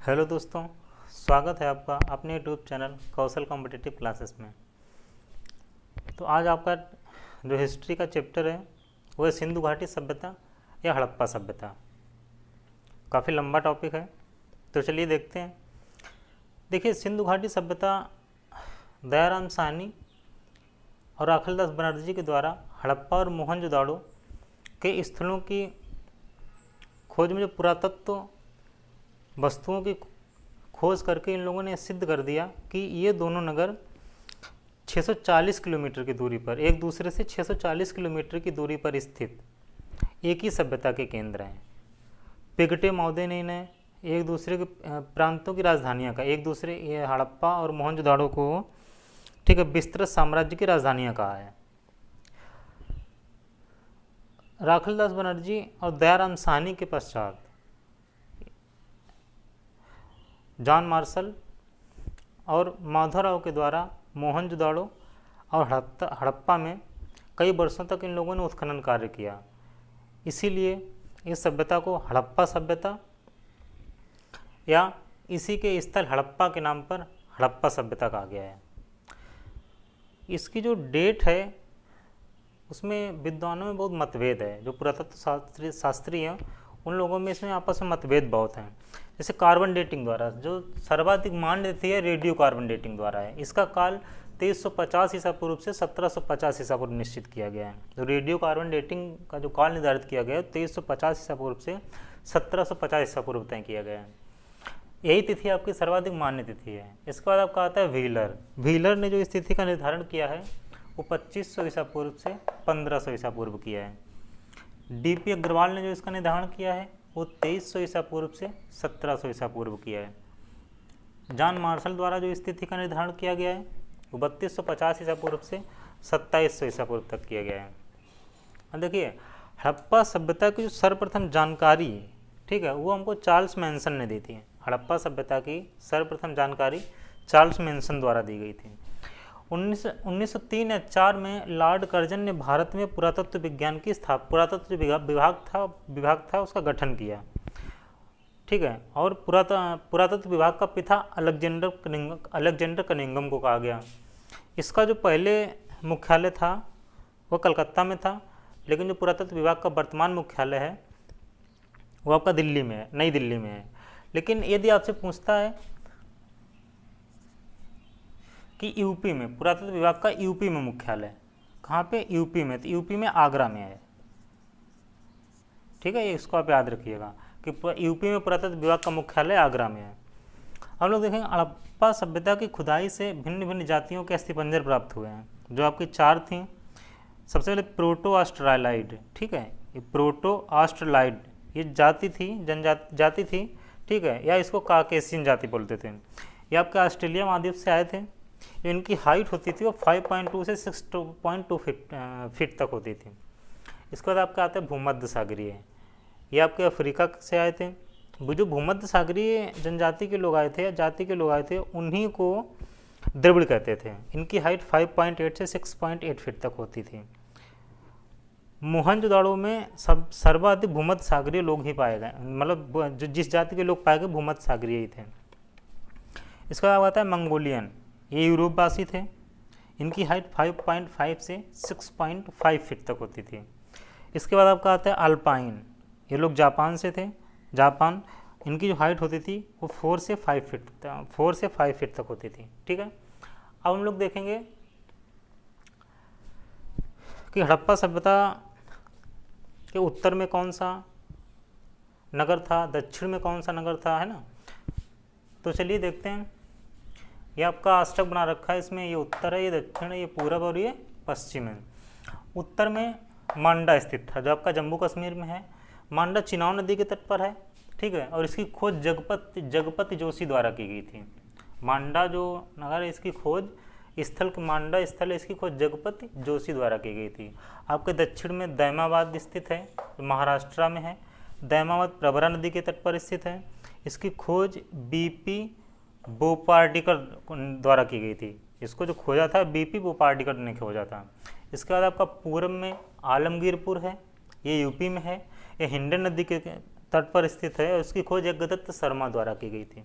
Hello दोस्तों, स्वागत है आपका अपने यूट्यूब चैनल कौशल कॉम्पिटिटिव क्लासेस में। तो आज आपका जो हिस्ट्री का चैप्टर है वो है सिंधु घाटी सभ्यता या हड़प्पा सभ्यता। काफ़ी लंबा टॉपिक है, तो चलिए देखते हैं। देखिए, सिंधु घाटी सभ्यता दयाराम साहनी और अखिलदास बनर्जी के द्वारा हड़प्पा और मोहनजोदाड़ो के स्थलों की खोज में जो पुरातत्व वस्तुओं की खोज करके इन लोगों ने सिद्ध कर दिया कि ये दोनों नगर 640 किलोमीटर की दूरी पर, एक दूसरे से 640 किलोमीटर की दूरी पर स्थित एक ही सभ्यता के केंद्र हैं। पिगटे मौदे ने इन्हें एक दूसरे के प्रांतों की राजधानियाँ का, एक दूसरे ये हड़प्पा और मोहनजोदाड़ो को, ठीक है, विस्तृत साम्राज्य की राजधानियाँ कहा है। अखिलदास बनर्जी और दयाराम साहनी के पश्चात जॉन मार्शल और माधवराव के द्वारा मोहनजोदाड़ो और हड़प्पा में कई वर्षों तक इन लोगों ने उत्खनन कार्य किया। इसीलिए इस सभ्यता को हड़प्पा सभ्यता या इसी के स्थल हड़प्पा के नाम पर हड़प्पा सभ्यता कहा गया है। इसकी जो डेट है उसमें विद्वानों में बहुत मतभेद है। जो पुरातत्व शास्त्री हैं उन लोगों में इसमें आपस में मतभेद बहुत हैं। जैसे कार्बन डेटिंग द्वारा जो सर्वाधिक मान देती है रेडियो कार्बन डेटिंग द्वारा है। इसका काल 2350 ईसा पूर्व से 1750 ईसा पूर्व निश्चित किया गया है। तो रेडियो कार्बन डेटिंग का जो काल निर्धारित किया गया है 2350 ईसा पूर्व से 1750 ईसा पूर्व तय किया गया है। यही तिथि आपकी सर्वाधिक मान्य तिथि है। इसके बाद आपका आता है व्हीलर ने जो इस तिथि का निर्धारण किया है वो 2500 ईसा पूर्व से 1500 ईसा पूर्व किया है। डीपी अग्रवाल ने जो इसका निर्धारण किया है वो 2300 ईसा पूर्व से 1700 ईसा पूर्व किया है। जॉन मार्शल द्वारा जो स्थिति का निर्धारण किया गया है वो 3250 ईसा पूर्व से 2700 ईसा पूर्व तक किया गया है। अब देखिए, हड़प्पा सभ्यता की जो सर्वप्रथम जानकारी, ठीक है, वो हमको चार्ल्स मैनसन ने दी थी। हड़प्पा सभ्यता की सर्वप्रथम जानकारी चार्ल्स मैनसन द्वारा दी गई थी। 1903 या 4 में लॉर्ड कर्जन ने भारत में पुरातत्व विज्ञान की पुरातत्व विभाग था उसका गठन किया, ठीक है। और पुरातत्व विभाग का पिता अलेक्जेंडर कनिंघम को कहा गया। इसका जो पहले मुख्यालय था वह कलकत्ता में था, लेकिन जो पुरातत्व विभाग का वर्तमान मुख्यालय है वो आपका दिल्ली में है, नई दिल्ली में है। लेकिन यदि आपसे पूछता है कि यूपी में पुरातत्व विभाग का यूपी में मुख्यालय कहाँ पे, यूपी में, तो यूपी में आगरा में है, ठीक है। ये इसको आप याद रखिएगा कि यूपी में पुरातत्व विभाग का मुख्यालय आगरा में है। हम लोग देखेंगे हड़प्पा सभ्यता की खुदाई से भिन्न भिन्न जातियों के अस्थिपंजर प्राप्त हुए हैं, जो आपकी 4 थी। सबसे पहले प्रोटो ऑस्ट्रेलाइड, ठीक है, ये प्रोटो ऑस्ट्रेलाइड ये जाति थी, जनजाति थी, ठीक है, या इसको काकेशियन जाति बोलते थे। ये आपके ऑस्ट्रेलिया महाद्वीप से आए थे। जो इनकी हाइट होती थी वो 5.2 से 6.2 फीट तक होती थी। इसके बाद आपके आते हैं भूमध्य सागरीय, ये आपके अफ्रीका से आए थे। वो जो भूमध्य सागरीय जनजाति के लोग आए थे या जाति के लोग आए थे उन्हीं को द्रविड़ कहते थे। इनकी हाइट 5.8 से 6.8 फीट तक होती थी। मोहनजोदाड़ो में सर्वाधिक भूमध्य सागरीय लोग ही पाए गए, मतलब जिस जाति के लोग पाए गए भूमध्य सागरीय ही थे। इसके बाद आता है मंगोलियन, ये यूरोपवासी थे। इनकी हाइट 5.5 से 6.5 फीट तक होती थी। इसके बाद आपका आता है अल्पाइन, ये लोग जापान से थे। जापान, इनकी जो हाइट होती थी वो 4 से 5 फीट तक होती थी, ठीक है। अब हम लोग देखेंगे कि हड़प्पा सभ्यता के उत्तर में कौन सा नगर था, दक्षिण में कौन सा नगर था, है ना। तो चलिए देखते हैं। ये आपका अष्टक बना रखा है, इसमें ये उत्तर है, ये दक्षिण है, ये पूरब और ये पश्चिम है। उत्तर में मांडा स्थित था, जो आपका जम्मू कश्मीर में है। मांडा चिनाब नदी के तट पर है, ठीक है, और इसकी खोज जगपति जोशी द्वारा की गई थी। मांडा जो नगर है इसकी खोज मांडा स्थल है, इसकी खोज जगपति जोशी द्वारा की गई थी। आपके दक्षिण में दैमाबाद स्थित है, महाराष्ट्र में है। दैमाबाद प्रवरा नदी के तट पर स्थित है। इसकी खोज बीपी बोपार्डिकर द्वारा की गई थी। इसको जो खोजा था बीपी बोपार्डिकर ने खोजा था। इसके बाद आपका पूर्व में आलमगीरपुर है, ये यूपी में है। ये हिंडन नदी के तट पर स्थित है और इसकी खोज जगदत्त शर्मा द्वारा की गई थी।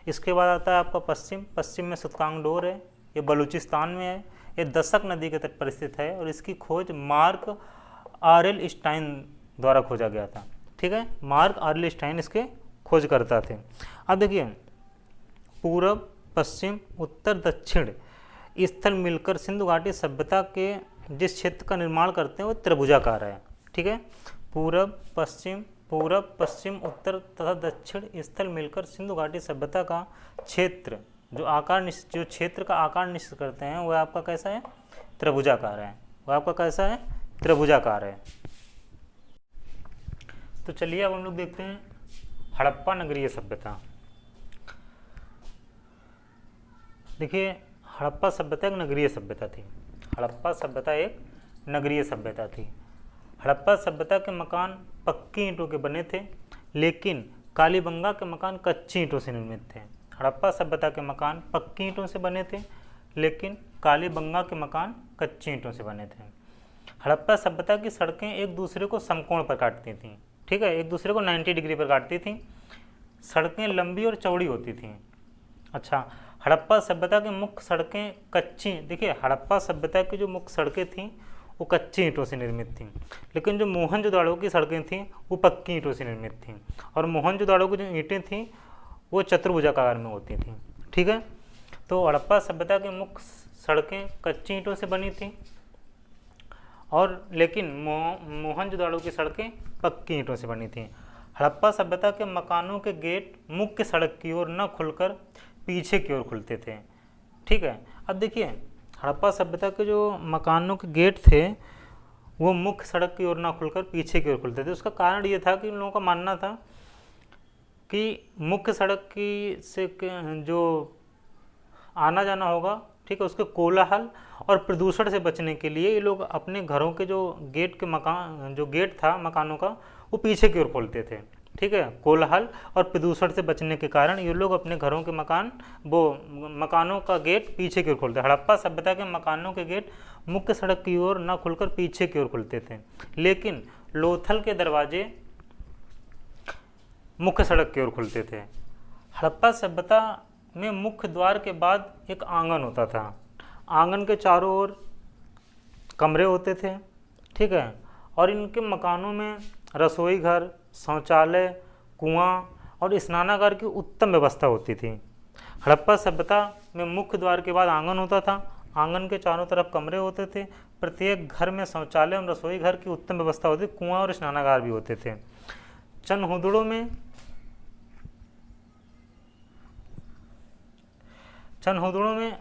इसके बाद आता है आपका पश्चिम में सुतकांगडोर है, ये बलूचिस्तान में है, ये दशक नदी के तट पर स्थित है और इसकी खोज मार्क आरएल स्टाइन द्वारा खोजा गया था। ठीक है, मार्क आरएल स्टाइन इसके खोज करता थे। अब देखिए पूरब पश्चिम उत्तर दक्षिण स्थल मिलकर सिंधु घाटी सभ्यता के जिस क्षेत्र का निर्माण करते हैं वो त्रिभुजाकार है। ठीक है, पूरब पश्चिम उत्तर तथा दक्षिण स्थल मिलकर सिंधु घाटी सभ्यता का क्षेत्र जो क्षेत्र का आकार निश्चित करते हैं वह आपका कैसा है, त्रिभुजाकार है। वह आपका कैसा है, त्रिभुजाकार है। तो चलिए अब हम लोग देखते हैं हड़प्पा नगरीय सभ्यता। देखिए हड़प्पा सभ्यता एक नगरीय सभ्यता थी। हड़प्पा सभ्यता एक नगरीय सभ्यता थी। हड़प्पा सभ्यता के मकान पक्की ईंटों के बने थे, लेकिन कालीबंगा के मकान कच्ची ईंटों से निर्मित थे। हड़प्पा सभ्यता के मकान पक्की ईंटों से बने थे, लेकिन कालीबंगा के मकान कच्ची ईंटों से बने थे। हड़प्पा सभ्यता की सड़कें एक दूसरे को समकोण पर काटती थीं। ठीक है, एक दूसरे को 90 डिग्री पर काटती थीं। सड़कें लंबी और चौड़ी होती थीं। अच्छा, हड़प्पा सभ्यता की मुख्य सड़कें कच्ची, देखिए हड़प्पा सभ्यता की जो मुख्य सड़कें थीं वो कच्ची ईंटों से निर्मित थीं, लेकिन जो मोहनजोदाड़ो की सड़कें थीं वो पक्की ईंटों से निर्मित थीं। और मोहनजोदाड़ो की जो ईंटें थीं वो चतुर्भुजाकार में होती थीं। ठीक है, तो हड़प्पा सभ्यता की मुख्य सड़कें कच्ची ईंटों से बनी थीं और लेकिन मोहनजोदाड़ो की सड़कें पक्की ईंटों से बनी थीं। हड़प्पा सभ्यता के मकानों के गेट मुख्य सड़क की ओर न खुलकर पीछे की ओर खुलते थे। ठीक है, अब देखिए हड़प्पा सभ्यता के जो मकानों के गेट थे वो मुख्य सड़क की ओर ना खुलकर पीछे की ओर खुलते थे। उसका कारण ये था कि उन लोगों का मानना था कि मुख्य सड़क की से जो आना जाना होगा, ठीक है, उसके कोलाहल और प्रदूषण से बचने के लिए ये लोग अपने घरों के जो गेट था मकानों का वो पीछे की ओर खोलते थे। ठीक है, कोलाहल और प्रदूषण से बचने के कारण ये लोग अपने घरों के मकानों का गेट पीछे की ओर खोलते। हड़प्पा सभ्यता के मकानों के गेट मुख्य सड़क की ओर न खुलकर पीछे की ओर खुलते थे, लेकिन लोथल के दरवाजे मुख्य सड़क की ओर खुलते थे। हड़प्पा सभ्यता में मुख्य द्वार के बाद एक आंगन होता था। आंगन के चारों ओर कमरे होते थे। ठीक है, और इनके मकानों में रसोई घर, शौचालय, कुआं और स्नानागार की उत्तम व्यवस्था होती थी। हड़प्पा सभ्यता में मुख्य द्वार के बाद आंगन होता था। आंगन के चारों तरफ कमरे होते थे। प्रत्येक घर में शौचालय और रसोई घर की उत्तम व्यवस्था होती थी। कुआं और स्नानागार भी होते थे। चनहुदड़ों में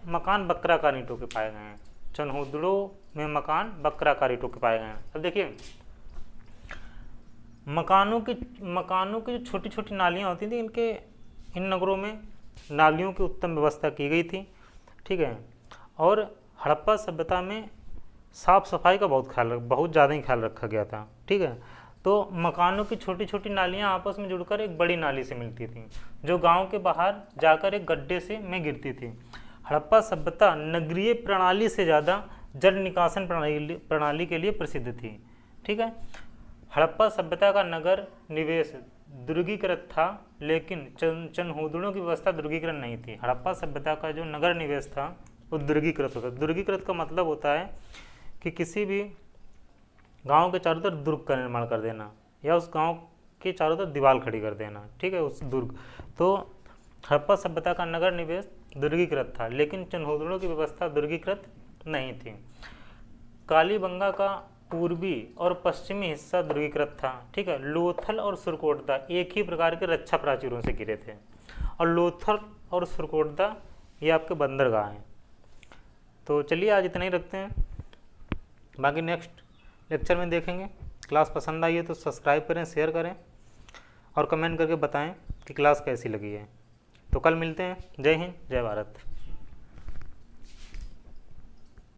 मकान बक्राकार ईंटों के पाए गए हैं। चनहुदड़ों में मकान बक्राकार ईंटों के पाए गए हैं। अब देखिए मकानों की जो छोटी छोटी नालियाँ होती थी इन नगरों में नालियों की उत्तम व्यवस्था की गई थी। ठीक है, और हड़प्पा सभ्यता में साफ सफाई का बहुत ज़्यादा ही ख्याल रखा गया था। ठीक है, तो मकानों की छोटी छोटी नालियाँ आपस में जुड़कर एक बड़ी नाली से मिलती थी, जो गांव के बाहर जाकर एक गड्ढे में गिरती थी। हड़प्पा सभ्यता नगरीय प्रणाली से ज़्यादा जल निकासन प्रणाली के लिए प्रसिद्ध थी। ठीक है, हड़प्पा सभ्यता का नगर निवेश दुर्गीकृत था, लेकिन चनहुदड़ों की व्यवस्था दुर्गीकृत नहीं थी। हड़प्पा सभ्यता का जो नगर निवेश था वो दुर्गीकृत होता है। दुर्गीकृत का मतलब होता है कि किसी भी गांव के चारों तरफ दुर्ग का निर्माण कर देना या उस गांव के चारों तरफ दीवार खड़ी कर देना। ठीक है, उस दुर्ग। तो हड़प्पा सभ्यता का नगर निवेश दुर्गीकृत था, लेकिन चनहुदड़ों की व्यवस्था दुर्गीकृत नहीं थी। कालीबंगा का पूर्वी और पश्चिमी हिस्सा दुर्गीकृत था। ठीक है, लोथल और सुरकोटदा एक ही प्रकार के रक्षा प्राचीरों से घिरे थे, और लोथल और सुरकोटदा ये आपके बंदरगाह हैं। तो चलिए आज इतना ही रखते हैं, बाकी नेक्स्ट लेक्चर में देखेंगे। क्लास पसंद आई है तो सब्सक्राइब करें, शेयर करें और कमेंट करके बताएं कि क्लास कैसी लगी है। तो कल मिलते हैं। जय हिंद, जय भारत।